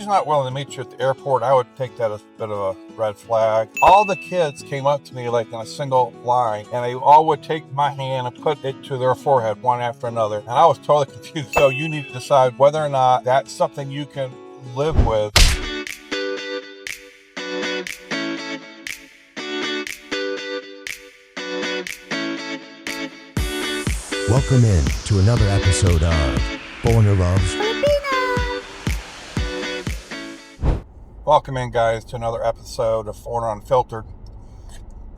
she's not willing to meet you at the airport, I would take that as a bit of a red flag. All the kids came up to me like in a single line, and they all would take my hand and put it to their forehead one after another. And I was totally confused. So you need to decide whether or not that's something you can live with. Welcome in to another episode of Foreigner Loves Filipino. Welcome in, guys, to another episode of Foreigner Unfiltered.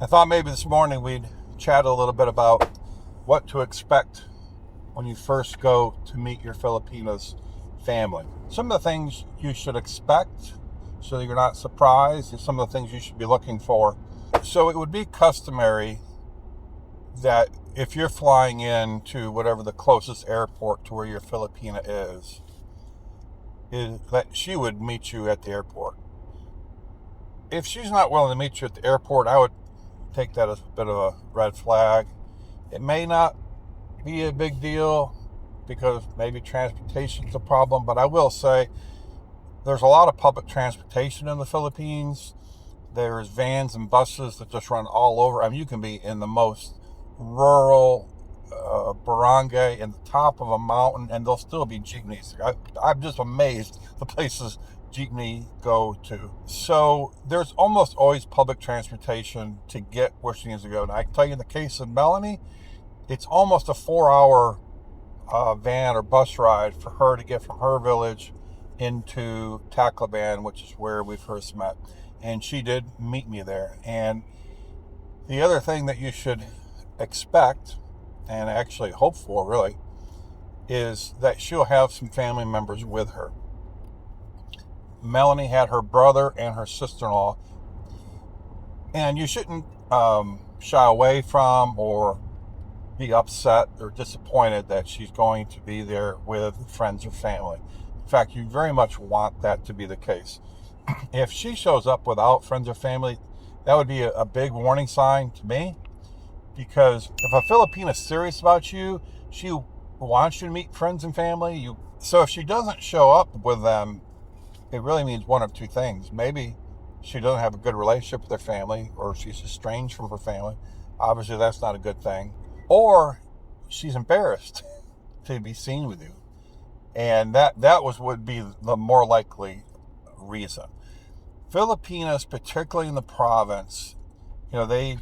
I thought maybe this morning we'd chat a little bit about what to expect when you first go to meet your Filipina's family. Some of the things you should expect so that you're not surprised, and some of the things you should be looking for. So it would be customary that if you're flying in to whatever the closest airport to where your Filipina is that she would meet you at the airport. If she's not willing to meet you at the airport, I would take that as a bit of a red flag. It may not be a big deal because maybe transportation's a problem, but I will say there's a lot of public transportation in the Philippines. There's vans and buses that just run all over. I mean, you can be in the most rural barangay in the top of a mountain and there'll still be jeepneys. I'm just amazed the places jeepney go to. So there's almost always public transportation to get where she needs to go. And I can tell you, in the case of Melanie, it's almost a 4-hour van or bus ride for her to get from her village into Tacloban, which is where we first met. And she did meet me there. And the other thing that you should expect, and actually hope for really, is that she'll have some family members with her. Melanie had her brother and her sister-in-law, and you shouldn't shy away from or be upset or disappointed that she's going to be there with friends or family. In fact, you very much want that to be the case. If she shows up without friends or family, that would be a big warning sign to me. Because if a Filipina is serious about you, she wants you to meet friends and family. So if she doesn't show up with them, it really means one of two things. Maybe she doesn't have a good relationship with her family, or she's estranged from her family. Obviously, that's not a good thing. Or she's embarrassed to be seen with you. And that would be the more likely reason. Filipinas, particularly in the province, they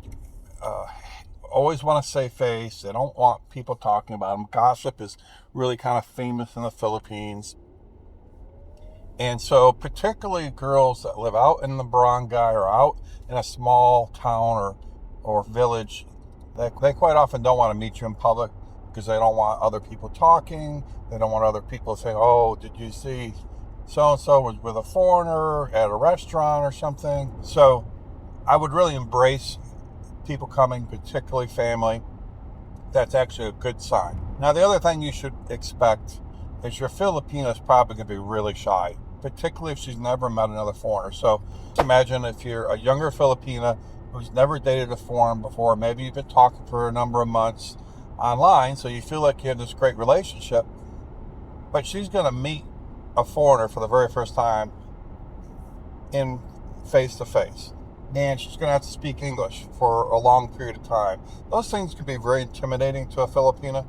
always want to save face. They don't want people talking about them. Gossip is really kind of famous in the Philippines. And so particularly girls that live out in the barangay or out in a small town or village, they quite often don't want to meet you in public because they don't want other people talking. They don't want other people saying, oh, did you see so-and-so was with a foreigner at a restaurant or something? So I would really embrace people coming, particularly family. That's actually a good sign. Now, the other thing you should expect is your Filipina is probably going to be really shy, particularly if she's never met another foreigner. So imagine if you're a younger Filipina who's never dated a foreigner before, maybe you've been talking for a number of months online, so you feel like you have this great relationship, but she's going to meet a foreigner for the very first time in face-to-face. And she's going to have to speak English for a long period of time. Those things can be very intimidating to a Filipina.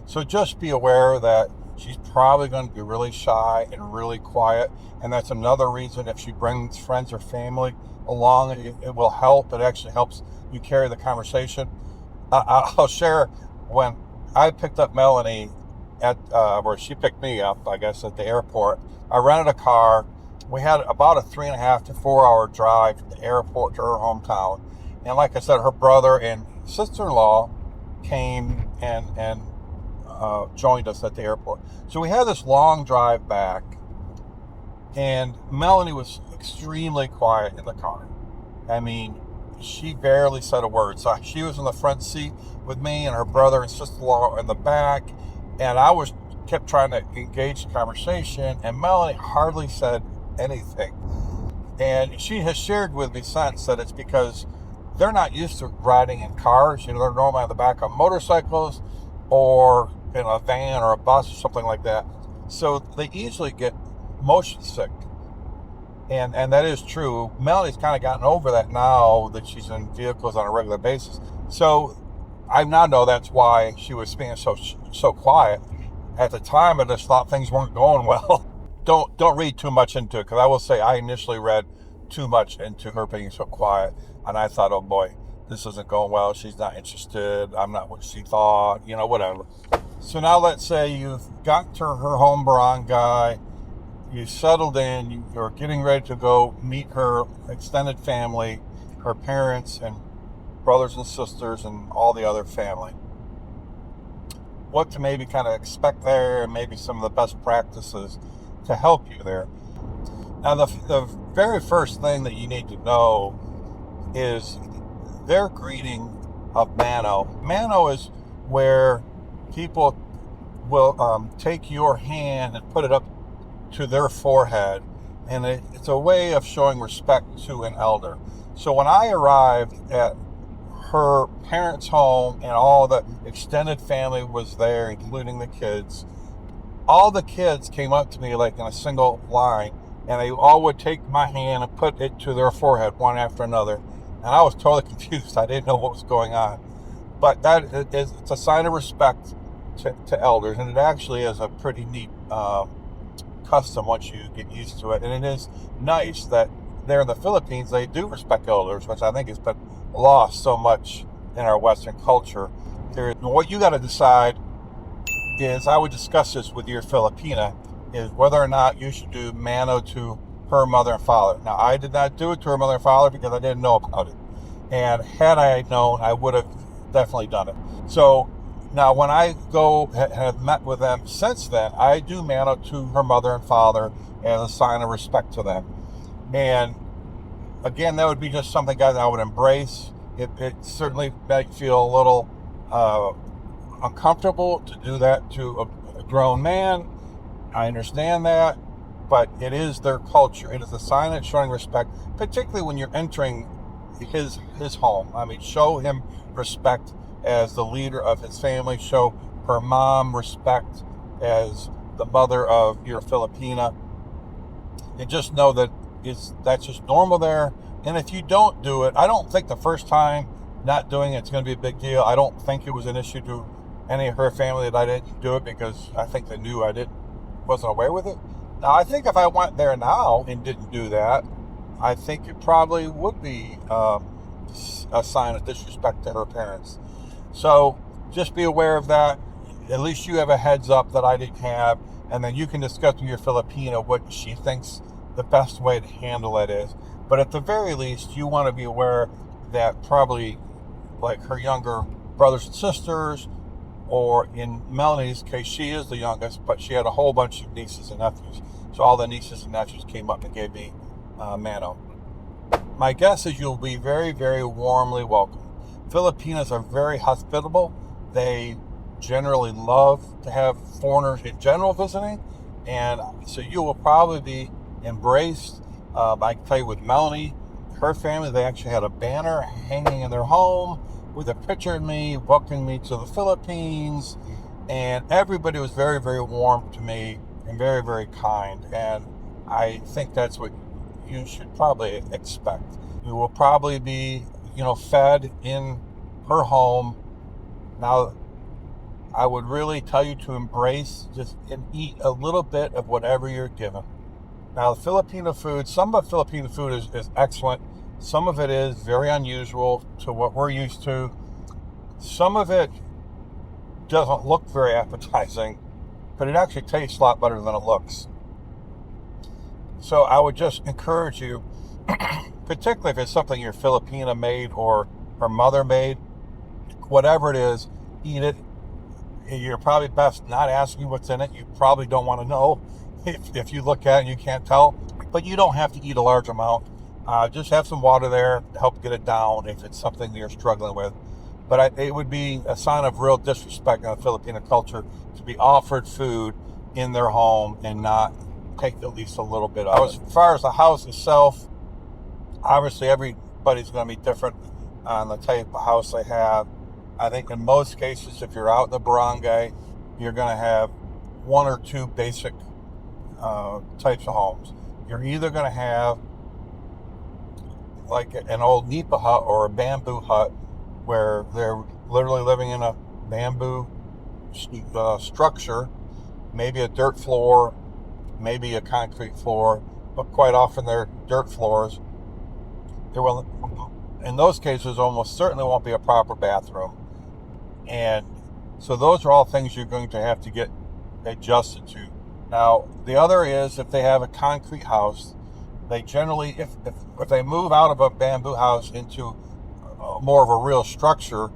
So just be aware that she's probably going to be really shy and really quiet. And that's another reason if she brings friends or family along, it will help. It actually helps you carry the conversation. I'll share when I picked up Melanie at where she picked me up, I guess, at the airport. I rented a car. We had about a 3.5 to 4 hour drive from the airport to her hometown. And like I said, her brother and sister-in-law came and joined us at the airport. So we had this long drive back, and Melanie was extremely quiet in the car. I mean, she barely said a word. So she was in the front seat with me, and her brother and sister-in-law in the back. And I kept trying to engage the conversation, and Melanie hardly said anything. And she has shared with me since that it's because they're not used to riding in cars. They're normally on the back of motorcycles or in a van or a bus or something like that. So they easily get motion sick. And that is true. Melanie's kind of gotten over that now that she's in vehicles on a regular basis. So I now know that's why she was being so quiet. At the time, I just thought things weren't going well. Don't read too much into it, because I will say I initially read too much into her being so quiet, and I thought, oh boy, this isn't going well. She's not interested. I'm not what she thought. Whatever. So now let's say you've got to her home barangay. You settled in, you're getting ready to go meet her extended family, her parents and brothers and sisters and all the other family. What to maybe kind of expect there, and maybe some of the best practices to help you there. Now, the very first thing that you need to know is their greeting of Mano. Mano is where people will take your hand and put it up to their forehead, and it's a way of showing respect to an elder. So when I arrived at her parents' home and all the extended family was there, including the kids, all the kids came up to me like in a single line, and they all would take my hand and put it to their forehead one after another. And I was totally confused. I didn't know what was going on. But it's a sign of respect to elders, and it actually is a pretty neat custom once you get used to it. And it is nice that there in the Philippines they do respect elders, which I think has been lost so much in our Western culture. What you got to decide is, I would discuss this with your Filipina, is whether or not you should do Mano to her mother and father. Now, I did not do it to her mother and father because I didn't know about it. And had I known, I would have definitely done it. So now when I have met with them since then, I do Mano to her mother and father as a sign of respect to them. And again, that would be just something, guys, I would embrace. It certainly might feel a little uncomfortable to do that to a grown man. I understand that, but it is their culture. It is a sign of showing respect, particularly when you're entering his home. I mean, show him respect as the leader of his family. Show her mom respect as the mother of your Filipina. And just know that that's just normal there. And if you don't do it, I don't think the first time not doing it's going to be a big deal. I don't think it was an issue to any of her family that I didn't do it, because I think they knew I wasn't aware with it. Now, I think if I went there now and didn't do that, I think it probably would be a sign of disrespect to her parents. So just be aware of that. At least you have a heads up that I didn't have, and then you can discuss with your Filipina what she thinks the best way to handle it is. But at the very least, you want to be aware that probably like her younger brothers and sisters, or in Melanie's case, she is the youngest, but she had a whole bunch of nieces and nephews. So all the nieces and nephews came up and gave me Mano. My guess is you'll be very, very warmly welcomed. Filipinos are very hospitable. They generally love to have foreigners in general visiting, and so you will probably be embraced. I can tell you with Melanie, her family, they actually had a banner hanging in their home with a picture of me welcoming me to the Philippines, and everybody was very, very warm to me and very, very kind. And I think that's what you should probably expect. You will probably be, fed in her home. Now, I would really tell you to embrace and eat a little bit of whatever you're given. Now, the Filipino food, some of Filipino food is excellent. Some of it is very unusual to what we're used to. Some of it doesn't look very appetizing, but it actually tastes a lot better than it looks. So I would just encourage you, particularly if it's something your Filipina made or her mother made, whatever it is, eat it. You're probably best not asking what's in it. You probably don't want to know if you look at it and you can't tell. But you don't have to eat a large amount. Just have some water there to help get it down if it's something that you're struggling with. But it would be a sign of real disrespect in the Filipino culture to be offered food in their home and not take at least a little bit of it. As far as the house itself, obviously everybody's going to be different on the type of house they have. I think in most cases, if you're out in the barangay, you're going to have one or two basic types of homes. You're either going to have like an old nipa hut or a bamboo hut where they're literally living in a bamboo structure, maybe a dirt floor, maybe a concrete floor, but quite often they're dirt floors. There will, in those cases, almost certainly won't be a proper bathroom. And so those are all things you're going to have to get adjusted to. Now, the other is if they have a concrete house, they generally, if they move out of a bamboo house into more of a real structure,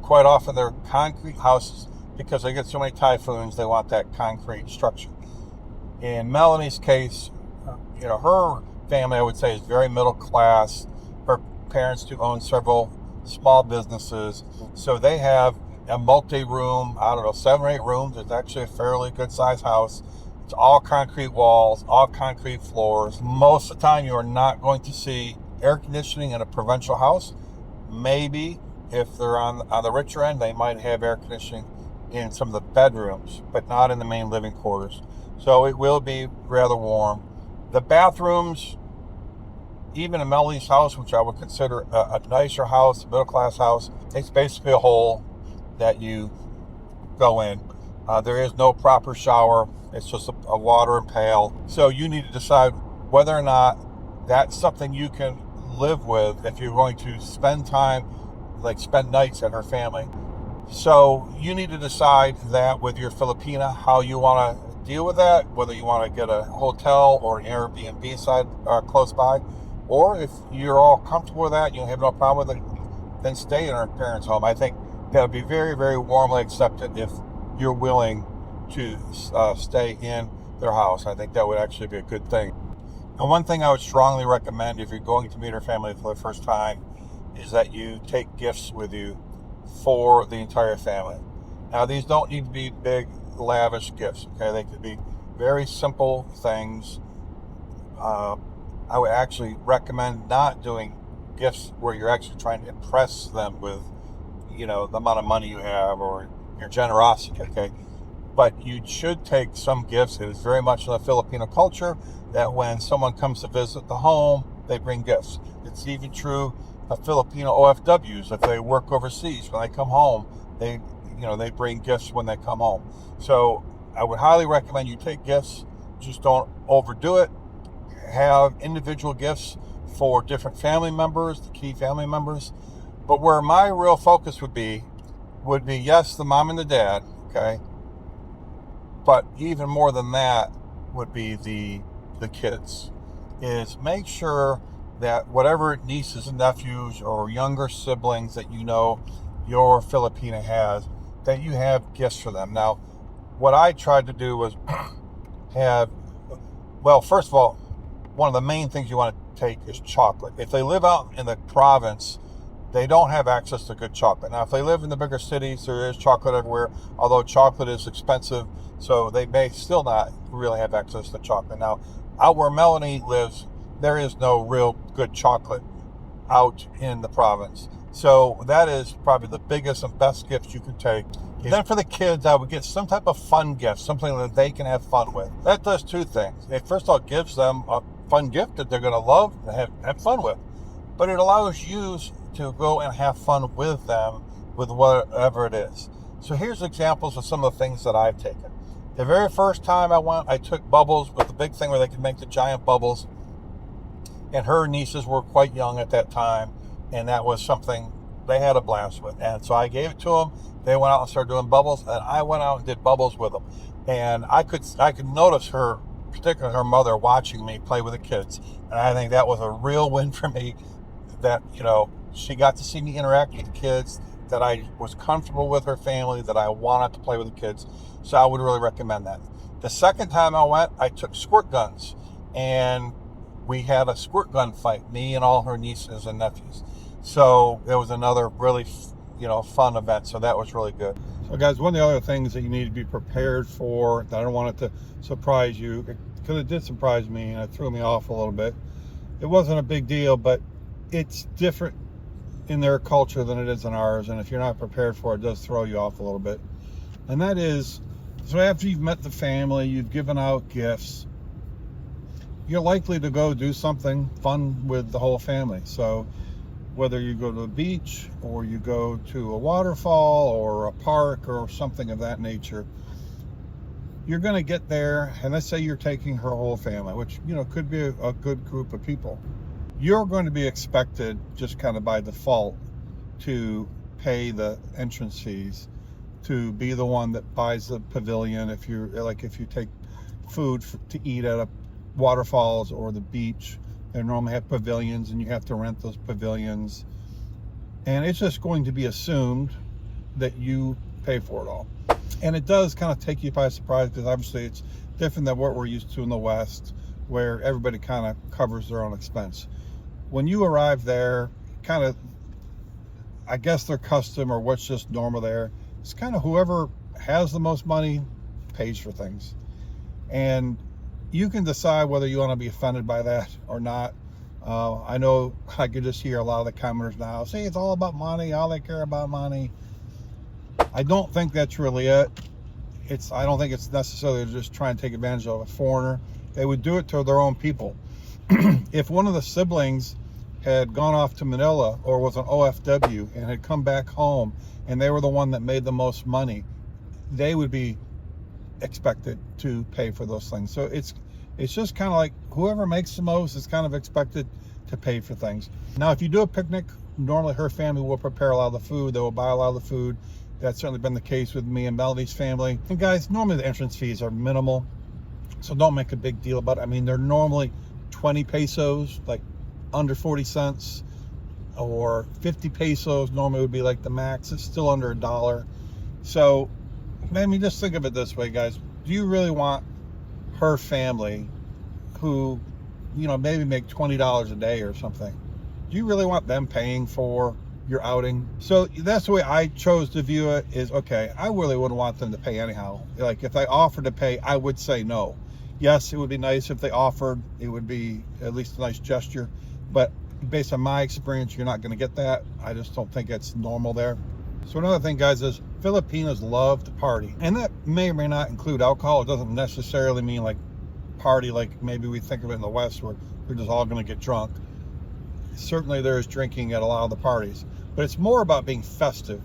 quite often they're concrete houses because they get so many typhoons, they want that concrete structure. In Melanie's case, her family, I would say, is very middle class. Her parents do own several small businesses, so they have a multi-room, 7 or 8 rooms. It's actually a fairly good-sized house. It's all concrete walls, all concrete floors. Most of the time, you are not going to see air conditioning in a provincial house. Maybe if they're on the richer end, they might have air conditioning in some of the bedrooms, but not in the main living quarters. So it will be rather warm. The bathrooms, even in Melanie's house, which I would consider a nicer house, a middle-class house, it's basically a hole that you go in. There is no proper shower. It's just a water pail. So you need to decide whether or not that's something you can live with if you're going to spend time, like spend nights at her family. So you need to decide that with your Filipina, how you want to deal with that, whether you want to get a hotel or an Airbnb side close by, or if you're all comfortable with that, you have no problem with it, then stay in her parents' home. I think that would be very, very warmly accepted if you're willing to stay in their house. I think that would actually be a good thing. And one thing I would strongly recommend if you're going to meet her family for the first time is that you take gifts with you for the entire family. Now, these don't need to be big, lavish gifts, okay? They could be very simple things. I would actually recommend not doing gifts where you're actually trying to impress them with, the amount of money you have or your generosity, okay? But you should take some gifts. It is very much in the Filipino culture that when someone comes to visit the home, they bring gifts. It's even true of Filipino OFWs. If they work overseas, when they come home, they bring gifts when they come home. So I would highly recommend you take gifts. Just don't overdo it. Have individual gifts for different family members, the key family members. But where my real focus would be yes, the mom and the dad, okay? But even more than that would be the kids. Is make sure that whatever nieces and nephews or younger siblings that your Filipina has, that you have gifts for them. Now, what I tried to do was first of all, one of the main things you want to take is chocolate. If they live out in the province, they don't have access to good chocolate. Now, if they live in the bigger cities, there is chocolate everywhere, although chocolate is expensive, so they may still not really have access to chocolate. Now, out where Melanie lives, there is no real good chocolate out in the province. So that is probably the biggest and best gift you can take. Then for the kids, I would get some type of fun gift, something that they can have fun with. That does two things. It first of all gives them a fun gift that they're going to love and have fun with. But it allows you to go and have fun with them with whatever it is. So here's examples of some of the things that I've taken. The very first time I went, I took bubbles with the big thing where they could make the giant bubbles. And her nieces were quite young at that time. And that was something they had a blast with. And so I gave it to them. They went out and started doing bubbles. And I went out and did bubbles with them. And I could notice her, particularly her mother, watching me play with the kids. And I think that was a real win for me that, she got to see me interact with the kids, that I was comfortable with her family, that I wanted to play with the kids. So I would really recommend that. The second time I went, I took squirt guns. And we had a squirt gun fight, me and all her nieces and nephews. So it was another really, fun event. So that was really good. So guys, one of the other things that you need to be prepared for, that I don't want it to surprise you, because it did surprise me and it threw me off a little bit. It wasn't a big deal, but it's different in their culture than it is in ours. And if you're not prepared for it, it does throw you off a little bit. And that is, so after you've met the family, you've given out gifts, you're likely to go do something fun with the whole family. So whether you go to a beach or you go to a waterfall or a park or something of that nature, you're going to get there, and let's say you're taking her whole family, which, you know, could be a good group of people. You're going to be expected, just kind of by default, to pay the entrance fees, to be the one that buys the pavilion. If you take food to eat at a waterfalls or the beach, they normally have pavilions, and you have to rent those pavilions. And it's just going to be assumed that you pay for it all. And it does kind of take you by surprise, because obviously it's different than what we're used to in the West, where everybody kind of covers their own expense. When you arrive there, kind of, I guess their custom, or what's just normal there, it's kind of whoever has the most money pays for things. And you can decide whether you want to be offended by that or not. I know I could just hear a lot of the commenters now say it's all about money, all they care about money. I don't think that's really it. I don't think it's necessarily just trying to take advantage of a foreigner. They would do it to their own people. If one of the siblings had gone off to Manila or was an OFW and had come back home and they were the one that made the most money, they would be expected to pay for those things. So it's just kind of like whoever makes the most is kind of expected to pay for things. Now, if you do a picnic, normally her family will prepare a lot of the food. They will buy a lot of the food. That's certainly been the case with me and Melody's family. And guys, normally the entrance fees are minimal, so don't make a big deal about it. I mean, they're normally 20 pesos, like under 40 cents, or 50 pesos normally would be like the max. It's still under $1. So, I mean, just think of it this way, guys. Do you really want her family, who, you know, maybe make $20 a day or something, do you really want them paying for your outing? So that's the way I chose to view it, is, okay, I really wouldn't want them to pay anyhow. Like, if they offered to pay, I would say no. Yes, it would be nice if they offered. It would be at least a nice gesture. But based on my experience, you're not going to get that. I just don't think it's normal there. So another thing, guys, is Filipinos love to party. And that may or may not include alcohol. It doesn't necessarily mean like party like maybe we think of it in the West, where we're just all going to get drunk. Certainly there is drinking at a lot of the parties, but it's more about being festive.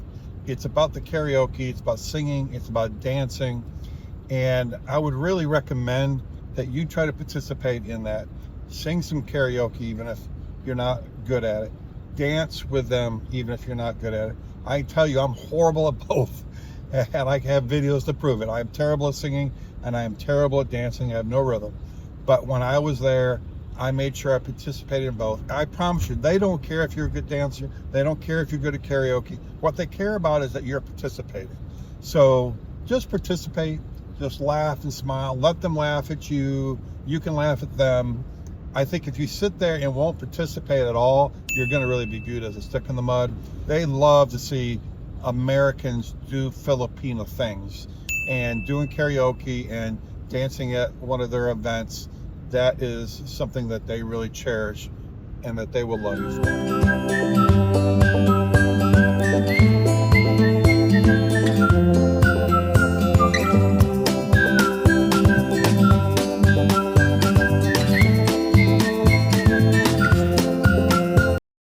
It's about the karaoke, it's about singing, it's about dancing. And I would really recommend that you try to participate in that. Sing some karaoke, even if you're not good at it. Dance with them, even if you're not good at it. I tell you, I'm horrible at both, and I have videos to prove it. I'm terrible at singing, and I am terrible at dancing. I have no rhythm. But when I was there, I made sure I participated in both. I promise you, they don't care if you're a good dancer. They don't care if you're good at karaoke. What they care about is that you're participating. So just participate, just laugh and smile. Let them laugh at you. You can laugh at them. I think if you sit there and won't participate at all, you're going to really be viewed as a stick in the mud. They love to see Americans do Filipino things, and doing karaoke and dancing at one of their events. That is something that they really cherish and that they will love you for.